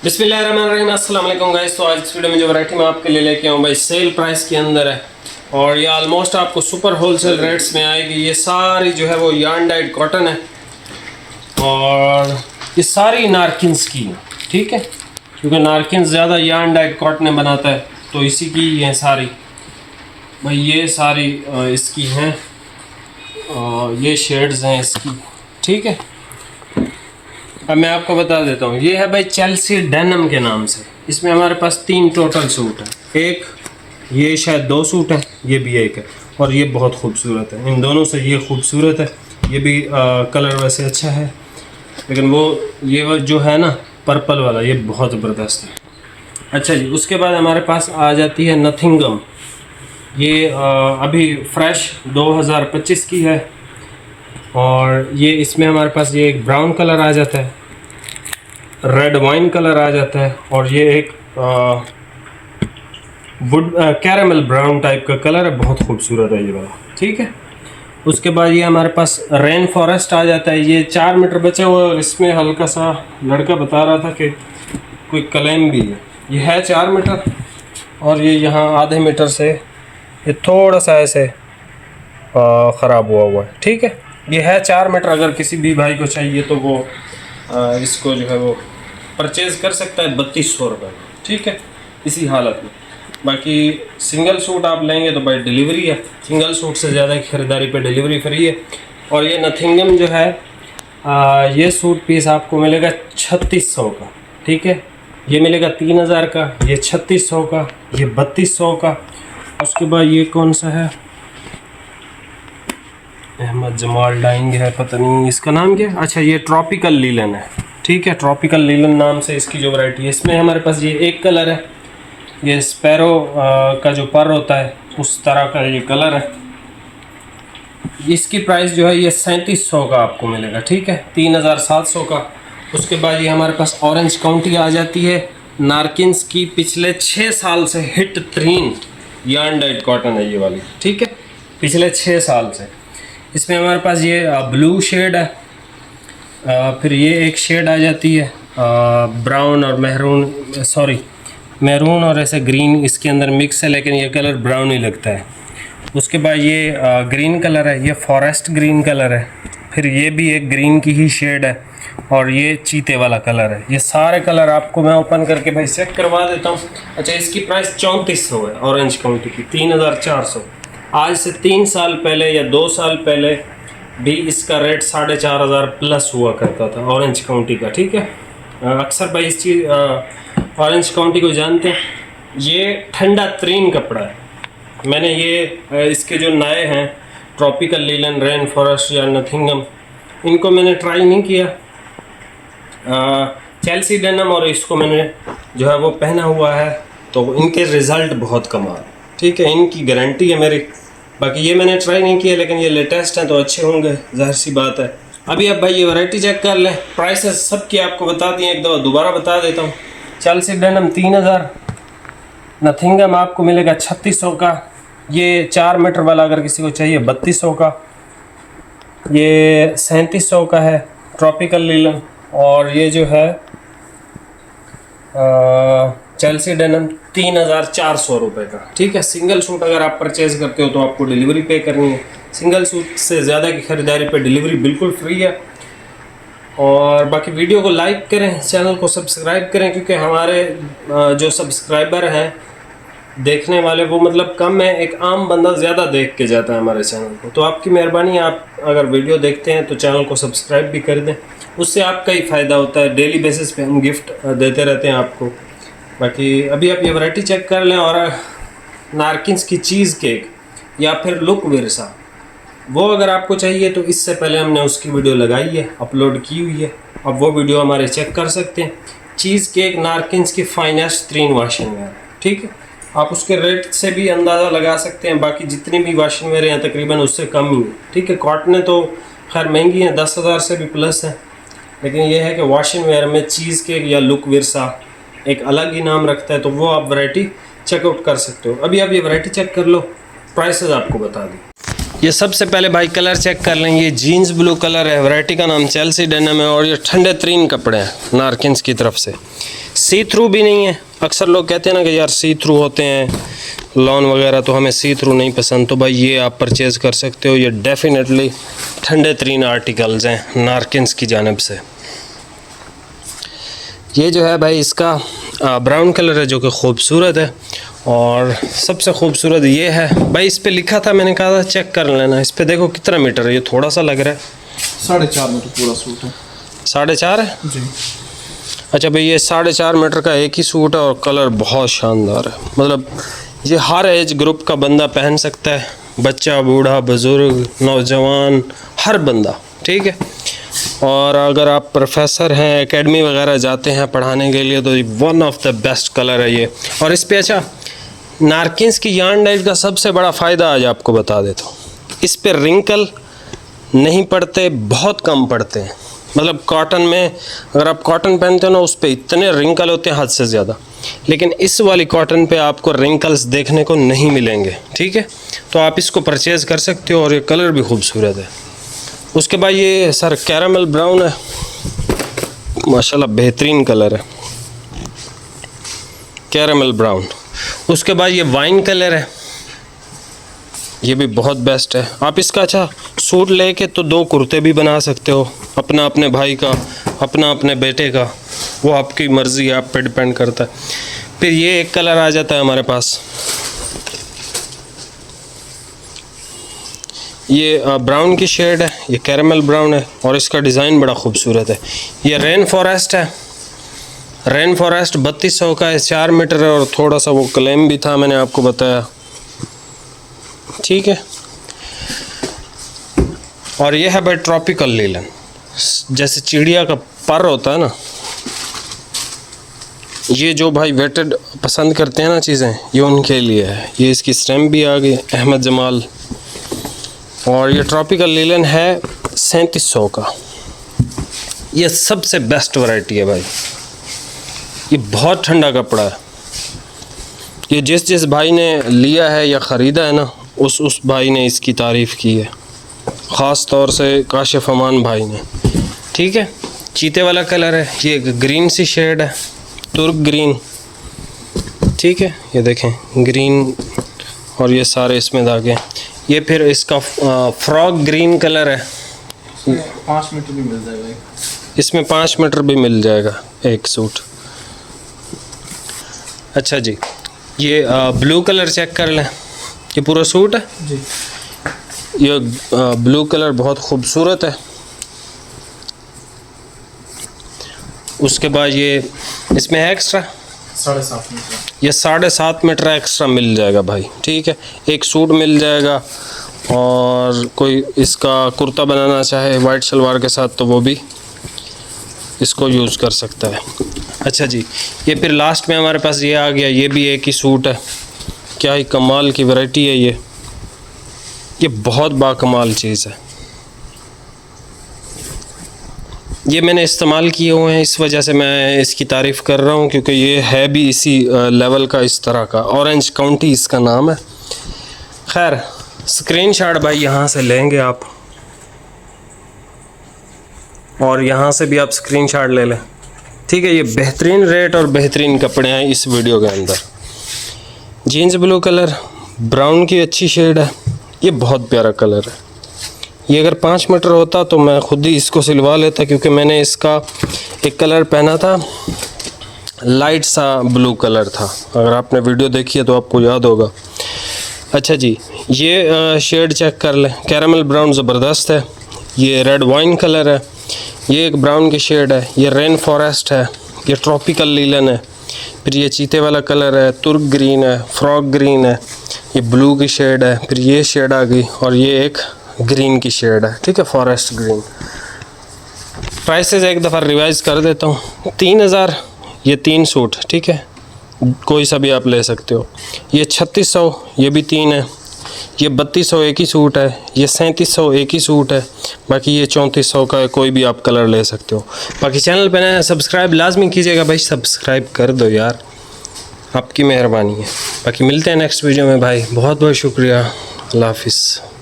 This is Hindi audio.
बिस्मिल्लाहिर्रहमानिर्रहीम, अस्सलाम वालेकुम गाइस। तो आज इस वीडियो में जो वैरायटी मैं आपके लिए लेके आऊँ भाई सेल प्राइस के अंदर है और ये ऑलमोस्ट आपको सुपर होलसेल रेट्स में आएगी। ये सारी जो है वो यार्न डाइड कॉटन है और ये सारी नारकिन्स की है, ठीक है, क्योंकि नारकिन्स ज़्यादा यार्न डाइड कॉटन बनाता है तो इसी की है सारी भाई। ये सारी इसकी हैं, ये शेड्स हैं इसकी, ठीक है। अब मैं आपको बता देता हूँ, ये है भाई चेल्सी डेनिम के नाम से। इसमें हमारे पास 3 टोटल सूट है, एक ये शायद 2 सूट है, ये भी एक है और ये बहुत खूबसूरत है। इन दोनों से ये खूबसूरत है, ये भी कलर वैसे अच्छा है, लेकिन वो ये जो है ना पर्पल वाला ये बहुत ज़बरदस्त है। अच्छा जी, उसके बाद हमारे पास आ जाती है नथिंगम। ये अभी फ्रेश 2025 की है और ये इसमें हमारे पास ये एक ब्राउन कलर आ जाता है, रेड वाइन कलर आ जाता है और ये एक वुड कैरामल ब्राउन टाइप का कलर है, बहुत खूबसूरत है ये वाला, ठीक है। उसके बाद ये हमारे पास रेन फॉरेस्ट आ जाता है। ये 4 मीटर बचा हुआ, इसमें हल्का सा लड़का बता रहा था कि कोई क्लेम भी है। ये है 4 मीटर और ये यहाँ आधे मीटर से ये थोड़ा सा ऐसे ख़राब हुआ है, ठीक है। ये है 4 मीटर, अगर किसी भी भाई को चाहिए तो वो इसको जो है वो परचेज़ कर सकता है 3200 रुपये, ठीक है, इसी हालत में। बाकी सिंगल सूट आप लेंगे तो भाई डिलीवरी है, सिंगल सूट से ज़्यादा की ख़रीदारी पे डिलीवरी फ्री है। और ये नथिंगम जो है ये सूट पीस आपको मिलेगा 3600 का, ठीक है। ये मिलेगा 3000 का, ये 3600 का, ये 3200 का। उसके बाद ये कौन सा है, अहमद जमाल डाइंग है, पता नहीं इसका नाम क्या है। अच्छा, ये ट्रॉपिकल लीलन है, ठीक है, ट्रॉपिकल लीलन नाम से इसकी जो वैरायटी है। इसमें हमारे पास ये एक कलर है, ये स्पैरो का जो पर होता है उस तरह का ये कलर है। इसकी प्राइस जो है ये 3700 का आपको मिलेगा, ठीक है, 3700 का। उसके बाद ये हमारे पास ऑरेंज काउंटी आ जाती है, नारकिन्स की पिछले 6 साल से हिट तरीन यार्न डाइड कॉटन है ये वाली, ठीक है, पिछले 6 साल से। इसमें हमारे पास ये ब्लू शेड है, फिर ये एक शेड आ जाती है ब्राउन और मैरून और ऐसे ग्रीन इसके अंदर मिक्स है, लेकिन ये कलर ब्राउन ही लगता है। उसके बाद ये ग्रीन कलर है, ये फॉरेस्ट ग्रीन कलर है, फिर ये भी एक ग्रीन की ही शेड है और ये चीते वाला कलर है। ये सारे कलर आपको मैं ओपन करके भाई चेक करवा देता हूँ। अच्छा, इसकी प्राइस 3400 है, ऑरेंज काउंटी की 3400। आज से 3 साल पहले या 2 साल पहले भी इसका रेट 4500 प्लस हुआ करता था ऑरेंज काउंटी का, ठीक है। अक्सर भाई इस चीज़ ऑरेंज काउंटी को जानते हैं, ये ठंडा तरीन कपड़ा है। मैंने ये इसके जो नए हैं ट्रॉपिकल लीलन, रेन फॉरेस्ट या नथिंगम, इनको मैंने ट्राई नहीं किया। चेल्सी डेनिम और इसको मैंने जो है वो पहना हुआ है, तो इनके रिज़ल्ट बहुत कमाल, ठीक है, इनकी गारंटी है मेरी। बाकी ये मैंने ट्राई नहीं किया, लेकिन ये लेटेस्ट हैं तो अच्छे होंगे, जाहिर सी बात है। अभी अब भाई ये वैरायटी चेक कर लें, प्राइसेस सबकी आपको बता दिए, एक दफ़ा दोबारा बता देता हूँ। चेल्सी डेनिम 3000, नथिंगम आपको मिलेगा 3600 का, ये 4 मीटर वाला अगर किसी को चाहिए 3200 का, ये 3700 का है ट्रॉपिकल लीलन, और ये जो है चेल्सी डेनिम 3400 रुपये का, ठीक है। सिंगल सूट अगर आप परचेज़ करते हो तो आपको डिलीवरी पे करनी है, सिंगल सूट से ज़्यादा की ख़रीदारी पे डिलीवरी बिल्कुल फ्री है। और बाकी वीडियो को लाइक करें, चैनल को सब्सक्राइब करें, क्योंकि हमारे जो सब्सक्राइबर हैं देखने वाले वो मतलब कम है, एक आम बंदा ज़्यादा देख के जाता है हमारे चैनल को। तो आपकी मेहरबानी, आप अगर वीडियो देखते हैं तो चैनल को सब्सक्राइब भी कर दें, उससे आपका ही फ़ायदा होता है। डेली बेसिस पे हम गिफ्ट देते रहते हैं आपको। बाकी अभी आप ये वैरायटी चेक कर लें। और नारकिन्स की चीज़ केक या फिर लुक विरसा, वो अगर आपको चाहिए तो इससे पहले हमने उसकी वीडियो लगाई है, अपलोड की हुई है, अब वो वीडियो हमारे चेक कर सकते हैं। चीज़ केक नारकिन्स की फाइनेस्ट तरीन वाशिंग वेयर है, ठीक है, आप उसके रेट से भी अंदाज़ा लगा सकते हैं। बाकी जितनी भी वाशिंग वेयर हैं तकरीबन उससे कम ही है, ठीक है। कॉटनें तो खैर महंगी हैं, 10,000 से भी प्लस है, लेकिन यह है कि वाशिंग वेयर में चीज़ केक या लुक विरसा एक अलग ही नाम रखता है, तो वो आप वैरायटी चेकआउट कर सकते हो। अभी आप ये वैरायटी चेक कर लो, प्राइसेस आपको बता दी। ये सबसे पहले भाई कलर चेक कर लेंगे। जीन्स ब्लू कलर है, वैरायटी का नाम चेल्सी डेनिम है और ये ठंडे तरीन कपड़े हैं नारकिन्स की तरफ से। सी थ्रू भी नहीं है। अक्सर लोग कहते हैं ना कि यार सी थ्रू होते हैं लॉन वगैरह, तो हमें सी थ्रू नहीं पसंद, तो भाई ये आप परचेज़ कर सकते हो। ये डेफिनेटली ठंडे तरीन आर्टिकल्स हैं नारकिन्स की जानिब से। ये जो है भाई इसका ब्राउन कलर है जो कि खूबसूरत है, और सबसे खूबसूरत ये है भाई, इस पे लिखा था, मैंने कहा था चेक कर लेना। इस पे देखो कितना मीटर है, ये थोड़ा सा लग रहा है 4.5 मीटर पूरा सूट है। 4.5 है जी। अच्छा भाई, ये 4.5 मीटर का एक ही सूट है और कलर बहुत शानदार है। मतलब ये हर एज ग्रुप का बंदा पहन सकता है, बच्चा, बूढ़ा, बुज़ुर्ग, नौजवान, हर बंदा, ठीक है। और अगर आप प्रोफेसर हैं, एकेडमी वगैरह जाते हैं पढ़ाने के लिए, तो one of the best colour है ये। और इस पे अच्छा नारकिन्स की यार्न डाइट का सबसे बड़ा फ़ायदा आज आपको बता देता हूँ। इस पे रिंकल नहीं पड़ते, बहुत कम पड़ते हैं। मतलब कॉटन में अगर आप कॉटन पहनते हो ना, उस पे इतने रिंकल होते हैं हद से ज़्यादा, लेकिन इस वाली कॉटन पे आपको रिंकल्स देखने को नहीं मिलेंगे, ठीक है। तो आप इसको परचेज़ कर सकते हो और ये कलर भी खूबसूरत है। उसके बाद ये सर कैरामल ब्राउन है, माशाल्लाह बेहतरीन कलर है कैरामल ब्राउन। उसके बाद ये वाइन कलर है, ये भी बहुत बेस्ट है। आप इसका अच्छा सूट लेके तो 2 कुर्ते भी बना सकते हो, अपना अपने भाई का, अपना अपने बेटे का, वो आपकी मर्ज़ी है, आप पे डिपेंड करता है। फिर ये एक कलर आ जाता है हमारे पास, ये ब्राउन की शेड है, ये कैरामल ब्राउन है और इसका डिज़ाइन बड़ा खूबसूरत है। ये रेन फॉरेस्ट है, रेन फॉरेस्ट 3200 का है, 4 मीटर है और थोड़ा सा वो क्लेम भी था, मैंने आपको बताया, ठीक है। और ये है भाई ट्रॉपिकल लीलन, जैसे चिड़िया का पर होता है ना, ये जो भाई वेटेड पसंद करते हैं ना चीज़ें, ये उनके लिए है। ये इसकी स्टैम्प भी आ गई, अहमद जमाल। और ये ट्रॉपिकल लीलन है 3700 का। ये सबसे बेस्ट वैरायटी है भाई, ये बहुत ठंडा कपड़ा है। ये जिस भाई ने लिया है या ख़रीदा है ना, उस भाई ने इसकी तारीफ़ की है, ख़ास तौर से काशिफ अमान भाई ने, ठीक है। चीते वाला कलर है, ये ग्रीन सी शेड है, तुर्क ग्रीन, ठीक है। ये देखें ग्रीन और ये सारे इसमें धागे। ये फिर इसका फ्रॉक ग्रीन कलर है, 5 मीटर भी मिल जाएगा, इसमें 5 मीटर भी मिल जाएगा एक सूट। अच्छा जी, ये ब्लू कलर चेक कर लें, ये पूरा सूट है जी। ये ब्लू कलर बहुत खूबसूरत है। उसके बाद ये इसमें है एक्स्ट्रा 7.5 मीटर, ये 7.5 मीटर एक्स्ट्रा मिल जाएगा भाई, ठीक है। एक सूट मिल जाएगा और कोई इसका कुर्ता बनाना चाहे वाइट शलवार के साथ तो वो भी इसको यूज़ कर सकता है। अच्छा जी, ये फिर लास्ट में हमारे पास ये आ गया, ये भी एक ही सूट है, क्या ही कमाल की वैरायटी है ये बहुत बाकमाल चीज़ है। ये मैंने इस्तेमाल किए हुए हैं, इस वजह से मैं इसकी तारीफ़ कर रहा हूँ, क्योंकि ये है भी इसी लेवल का, इस तरह का। ऑरेंज काउंटी इसका नाम है। खैर स्क्रीनशॉट भाई यहाँ से लेंगे आप, और यहाँ से भी आप स्क्रीनशॉट ले लें, ठीक है। ये बेहतरीन रेट और बेहतरीन कपड़े हैं इस वीडियो के अंदर। जीन्स ब्लू कलर, ब्राउन की अच्छी शेड है, ये बहुत प्यारा कलर है। ये अगर 5 मीटर होता तो मैं खुद ही इसको सिलवा लेता, क्योंकि मैंने इसका एक कलर पहना था, लाइट सा ब्लू कलर था। अगर आपने वीडियो देखी है तो आपको याद होगा। अच्छा जी, ये शेड चेक कर लें, कैरामल ब्राउन ज़बरदस्त है। ये रेड वाइन कलर है, ये एक ब्राउन की शेड है। ये रेन फॉरेस्ट है, ये ट्रॉपिकल लीलन है। फिर ये चीते वाला कलर है, तुर्क ग्रीन है, फ्रॉक ग्रीन है, ये ब्लू की शेड है। फिर ये शेड आ गई और ये एक ग्रीन की शेड है, ठीक है, फॉरेस्ट ग्रीन। प्राइसेस एक दफ़ा रिवाइज कर देता हूँ। 3000 ये 3 सूट, ठीक है, कोई सा भी आप ले सकते हो। ये 3600, ये भी 3 है। ये 3200 एक ही सूट है। ये 3700 एक ही सूट है। बाकी ये 3400 का है, कोई भी आप कलर ले सकते हो। बाकी चैनल पे नया सब्सक्राइब लाजमी कीजिएगा भाई, सब्सक्राइब कर दो यार, आपकी मेहरबानी है। बाकी मिलते हैं नेक्स्ट वीडियो में भाई, बहुत बहुत शुक्रिया, अल्लाह हाफिज़।